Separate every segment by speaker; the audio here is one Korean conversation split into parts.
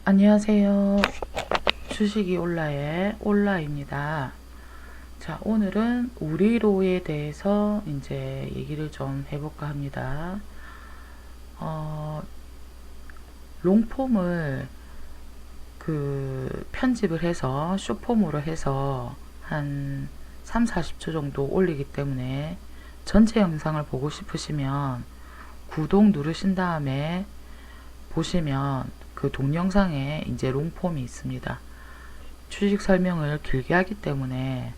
Speaker 1: 안녕하세요. 주식이 올라의 올라입니다. 자, 오늘은 우리로에 대해서 이제 얘기를 좀 해볼까 합니다. 롱폼을 편집을 해서 숏폼으로 해서 한 3, 40초 정도 올리기 때문에 전체 영상을 보고 싶으시면 구독 누르신 다음에 보시면 그 동영상에 이제 롱폼이 있습니다. 주식 설명을 길게 하기 때문에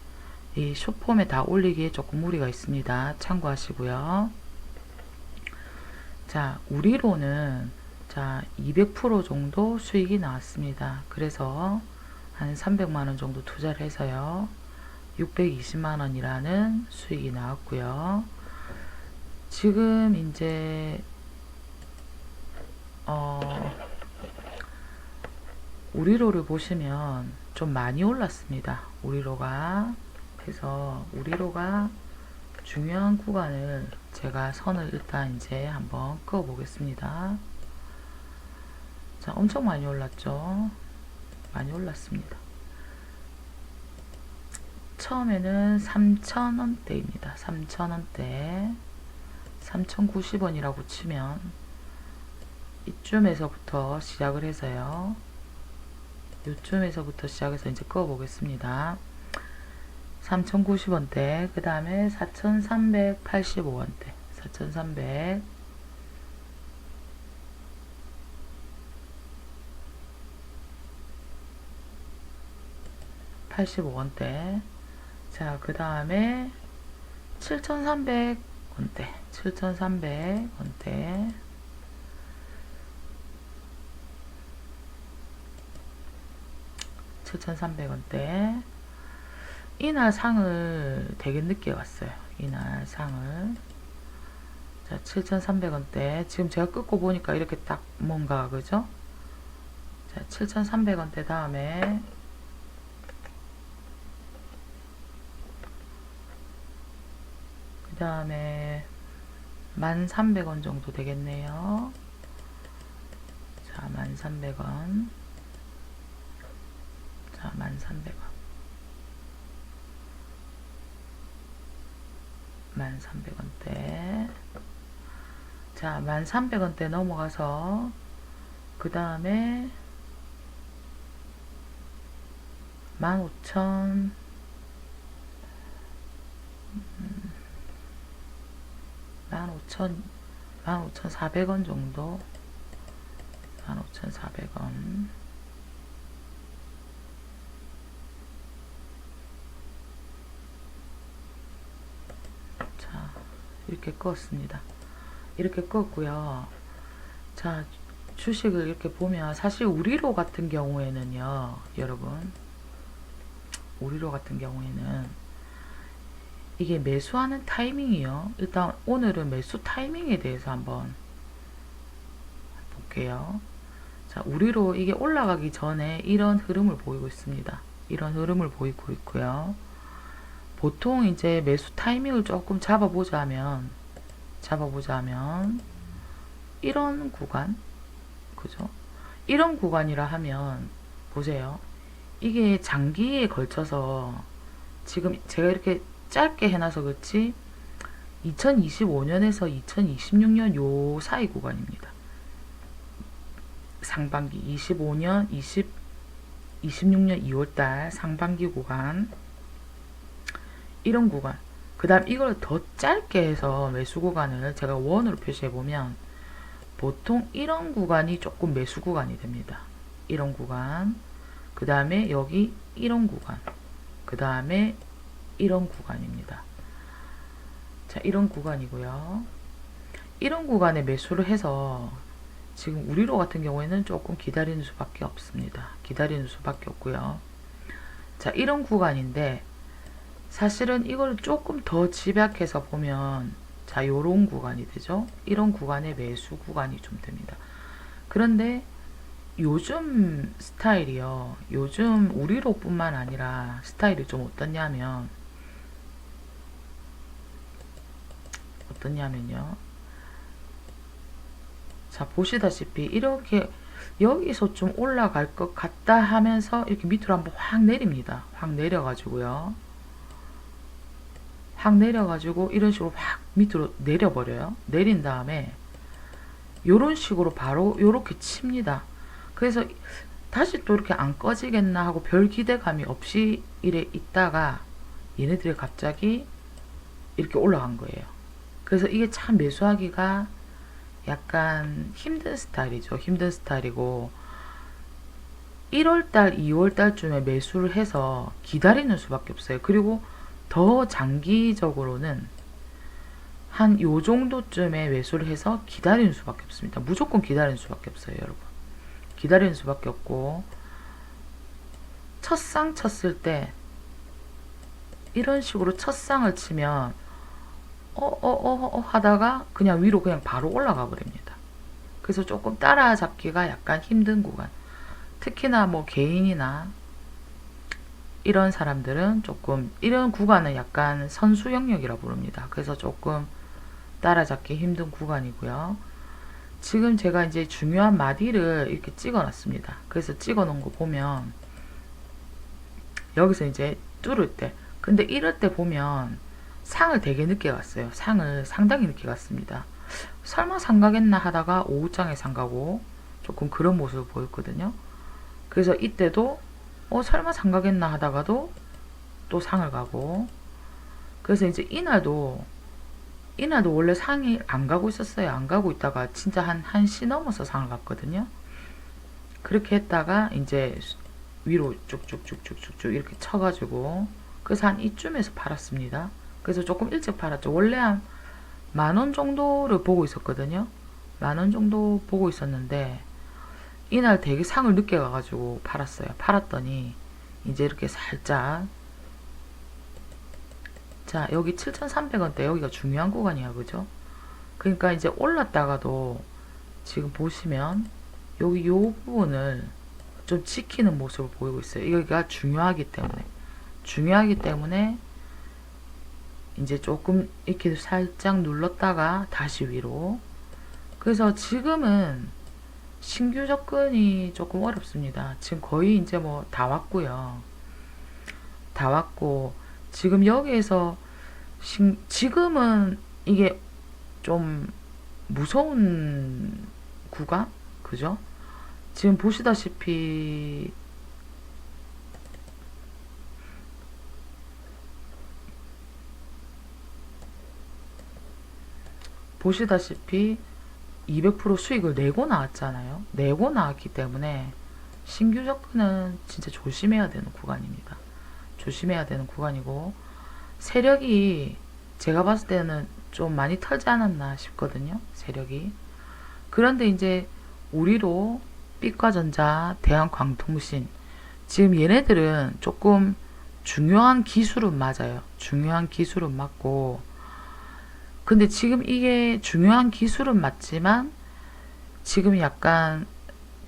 Speaker 1: 이 숏폼에 다 올리기에 조금 무리가 있습니다. 참고하시고요. 자, 우리로는 자, 200% 정도 수익이 나왔습니다. 그래서 한 300만원 정도 투자를 해서요. 620만원이라는 수익이 나왔고요. 지금 이제 우리로를 보시면 좀 많이 올랐습니다. 우리로가. 그래서 우리로가 중요한 구간을 제가 선을 일단 이제 한번 그어 보겠습니다. 자, 엄청 많이 올랐죠. 많이 올랐습니다. 처음에는 3,000원대입니다. 3,000원대 3,090원이라고 치면 이쯤에서부터 시작을 해서요. 요쯤에서부터 시작해서 이제 그어 보겠습니다. 3,090원대, 그 다음에 4,385원대, 4,385원대. 자, 그 다음에 7,300원대, 7,300원대. 이날 상을 되게 늦게 왔어요. 이날 상을. 자, 7,300원대. 지금 제가 끊고 보니까 이렇게 딱 뭔가, 그죠? 자, 7,300원대 다음에 그 다음에 1,300원 정도 되겠네요. 자, 1,300원. 자, 1,300원. 1,300원대. 자, 1,300원대 넘어가서 그 다음에 15,000 15,400원 정도. 15,400원. 자, 이렇게 껐습니다. 이렇게 껐고요. 자, 주식을 이렇게 보면 사실 우리로 같은 경우에는요, 여러분, 우리로 같은 경우에는 이게 매수하는 타이밍이요. 일단 오늘은 매수 타이밍에 대해서 한번 볼게요. 자, 우리로 이게 올라가기 전에 이런 흐름을 보이고 있습니다. 이런 흐름을 보이고 있고요. 보통 이제 매수 타이밍을 조금 잡아보자면 이런 구간, 그죠? 이런 구간이라 하면 보세요. 이게 장기에 걸쳐서 지금 제가 이렇게 짧게 해놔서 그렇지 2025년에서 2026년 요 사이 구간입니다. 상반기 25년 26년 2월달 상반기 구간, 이런 구간. 그 다음 이걸 더 짧게 해서 매수 구간을 제가 원으로 표시해 보면 보통 이런 구간이 조금 매수 구간이 됩니다. 이런 구간, 그 다음에 여기 이런 구간, 그 다음에 이런 구간입니다. 자, 이런 구간이고요. 이런 구간에 매수를 해서 지금 우리로 같은 경우에는 조금 기다리는 수밖에 없습니다. 기다리는 수밖에 없고요. 자, 이런 구간인데 사실은 이걸 조금 더 집약해서 보면 자, 요런 구간이 되죠. 이런 구간의 매수 구간이 좀 됩니다. 그런데 요즘 스타일이요. 요즘 우리로 뿐만 아니라 스타일이 좀 어떻냐면요. 자, 보시다시피 이렇게 여기서 좀 올라갈 것 같다 하면서 이렇게 밑으로 한번 확 내립니다. 확 내려가지고요. 확 내려가지고 이런 식으로 확 밑으로 내려버려요. 내린 다음에 요런 식으로 바로 요렇게 칩니다. 그래서 다시 또 이렇게 안 꺼지겠나 하고 별 기대감이 없이 이래 있다가 얘네들이 갑자기 이렇게 올라간 거예요. 그래서 이게 참 매수하기가 약간 힘든 스타일이죠. 힘든 스타일이고 1월달, 2월달쯤에 매수를 해서 기다리는 수밖에 없어요. 그리고 더 장기적으로는 한 요 정도쯤에 매수를 해서 기다리는 수밖에 없습니다. 무조건 기다리는 수밖에 없어요, 여러분. 기다리는 수밖에 없고 첫 쌍 쳤을 때 이런 식으로 첫 쌍을 치면 하다가 그냥 위로 그냥 바로 올라가 버립니다. 그래서 조금 따라잡기가 약간 힘든 구간. 특히나 뭐 개인이나 이런 사람들은 조금 이런 구간은 약간 선수 영역이라 부릅니다. 그래서 조금 따라잡기 힘든 구간이고요. 지금 제가 이제 중요한 마디를 이렇게 찍어 놨습니다. 그래서 찍어 놓은 거 보면 여기서 이제 뚫을 때, 근데 이럴 때 보면 상을 되게 늦게 갔어요. 상을 상당히 늦게 갔습니다. 설마 상 가겠나 하다가 오후장에 상 가고 조금 그런 모습을 보였거든요. 그래서 이때도 설마 상 가겠나 하다가도 또 상을 가고, 그래서 이제 이날도 원래 상이 안 가고 있었어요. 안 가고 있다가 진짜 한 1시 넘어서 상을 갔거든요. 그렇게 했다가 이제 위로 쭉쭉쭉쭉쭉 이렇게 쳐가지고, 그래서 한 이쯤에서 팔았습니다. 그래서 조금 일찍 팔았죠. 원래 한 10,000원 정도를 보고 있었거든요. 10,000원 정도 보고 있었는데 이날 되게 상을 늦게 가가지고 팔았어요. 팔았더니 이제 이렇게 살짝, 자 여기 7,300원대 여기가 중요한 구간이야, 그죠? 그러니까 이제 올랐다가도 지금 보시면 여기 요 부분을 좀 지키는 모습을 보이고 있어요. 여기가 중요하기 때문에 이제 조금 이렇게 살짝 눌렀다가 다시 위로. 그래서 지금은 신규 접근이 조금 어렵습니다. 지금 거의 이제 뭐 다 왔고요. 다 왔고 지금 여기에서 지금은 이게 좀 무서운 구간? 그죠? 지금 보시다시피 보시다시피 200% 수익을 내고 나왔잖아요. 내고 나왔기 때문에 신규 접근은 진짜 조심해야 되는 구간입니다. 조심해야 되는 구간이고, 세력이 제가 봤을 때는 좀 많이 털지 않았나 싶거든요. 세력이. 그런데 이제 우리로 삐과전자, 대한광통신, 지금 얘네들은 조금 중요한 기술은 맞아요. 중요한 기술은 맞고, 근데 지금 이게 중요한 기술은 맞지만 지금 약간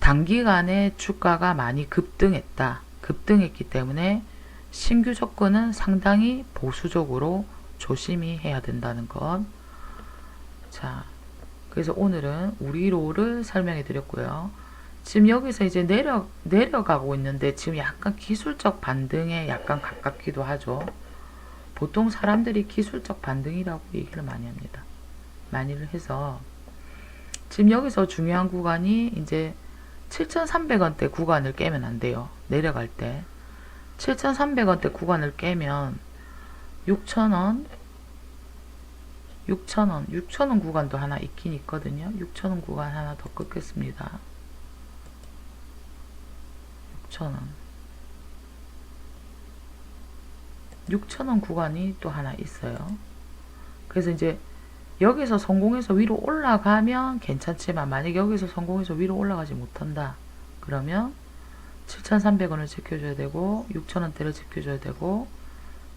Speaker 1: 단기간에 주가가 많이 급등했기 때문에 신규 접근은 상당히 보수적으로 조심히 해야 된다는 것. 자, 그래서 오늘은 우리로를 설명해 드렸고요. 지금 여기서 이제 내려가고 있는데 지금 약간 기술적 반등에 약간 가깝기도 하죠. 보통 사람들이 기술적 반등이라고 얘기를 많이 합니다. 많이를 해서 지금 여기서 중요한 구간이 이제 7,300원대 구간을 깨면 안 돼요. 내려갈 때 7,300원대 구간을 깨면 6,000원 구간도 하나 있긴 있거든요. 6,000원 구간 하나 더 끊겠습니다. 6,000원 구간이 또 하나 있어요. 그래서 이제 여기서 성공해서 위로 올라가면 괜찮지만 만약 여기서 성공해서 위로 올라가지 못한다 그러면 7,300원을 지켜줘야 되고 6,000원대를 지켜줘야 되고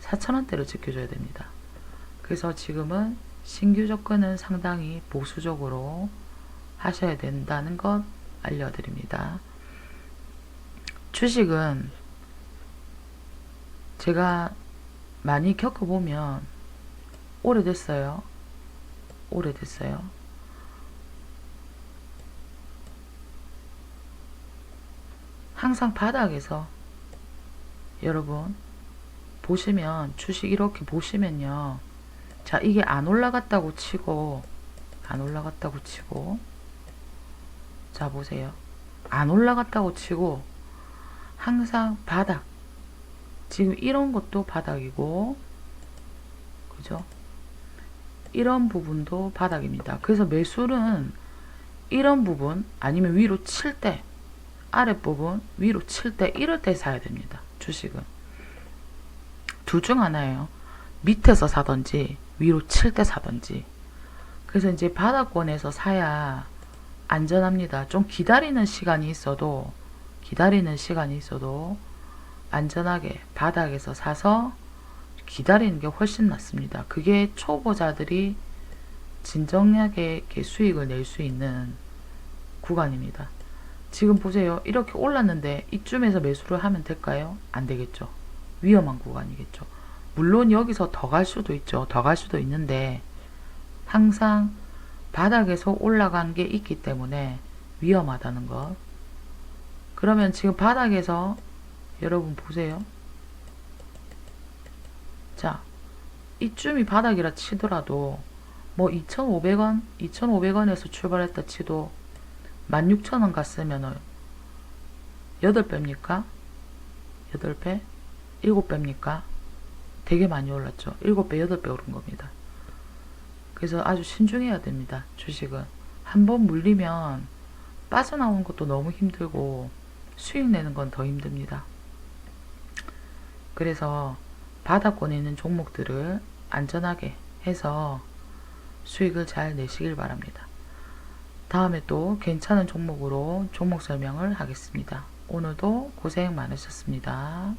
Speaker 1: 4,000원대를 지켜줘야 됩니다. 그래서 지금은 신규 접근은 상당히 보수적으로 하셔야 된다는 것 알려드립니다. 주식은 제가 많이 겪어보면 오래됐어요. 항상 바닥에서 여러분 보시면 주식 이렇게 보시면요. 자, 이게 안 올라갔다고 치고 자 보세요. 안 올라갔다고 치고 항상 바닥. 지금 이런 것도 바닥이고 그죠? 이런 부분도 바닥입니다. 그래서 매수는 이런 부분 아니면 위로 칠 때 아랫부분 위로 칠 때 이럴 때 사야 됩니다. 주식은 둘 중 하나예요. 밑에서 사든지 위로 칠 때 사든지. 그래서 이제 바닥권에서 사야 안전합니다. 좀 기다리는 시간이 있어도 안전하게 바닥에서 사서 기다리는 게 훨씬 낫습니다. 그게 초보자들이 진정하게 이렇게 수익을 낼 수 있는 구간입니다. 지금 보세요. 이렇게 올랐는데 이쯤에서 매수를 하면 될까요? 안 되겠죠. 위험한 구간이겠죠. 물론 여기서 더 갈 수도 있죠. 더 갈 수도 있는데 항상 바닥에서 올라간 게 있기 때문에 위험하다는 것. 그러면 지금 바닥에서 여러분 보세요. 자, 이쯤이 바닥이라 치더라도 뭐 2,500원, 2,500원에서 출발했다 치도 16,000원 갔으면은 8배입니까? 8배? 7배입니까? 되게 많이 올랐죠. 7배, 8배 오른 겁니다. 그래서 아주 신중해야 됩니다. 주식은. 한번 물리면 빠져나오는 것도 너무 힘들고 수익 내는 건 더 힘듭니다. 그래서 바닥권에 있는 종목들을 안전하게 해서 수익을 잘 내시길 바랍니다. 다음에 또 괜찮은 종목으로 종목 설명을 하겠습니다. 오늘도 고생 많으셨습니다.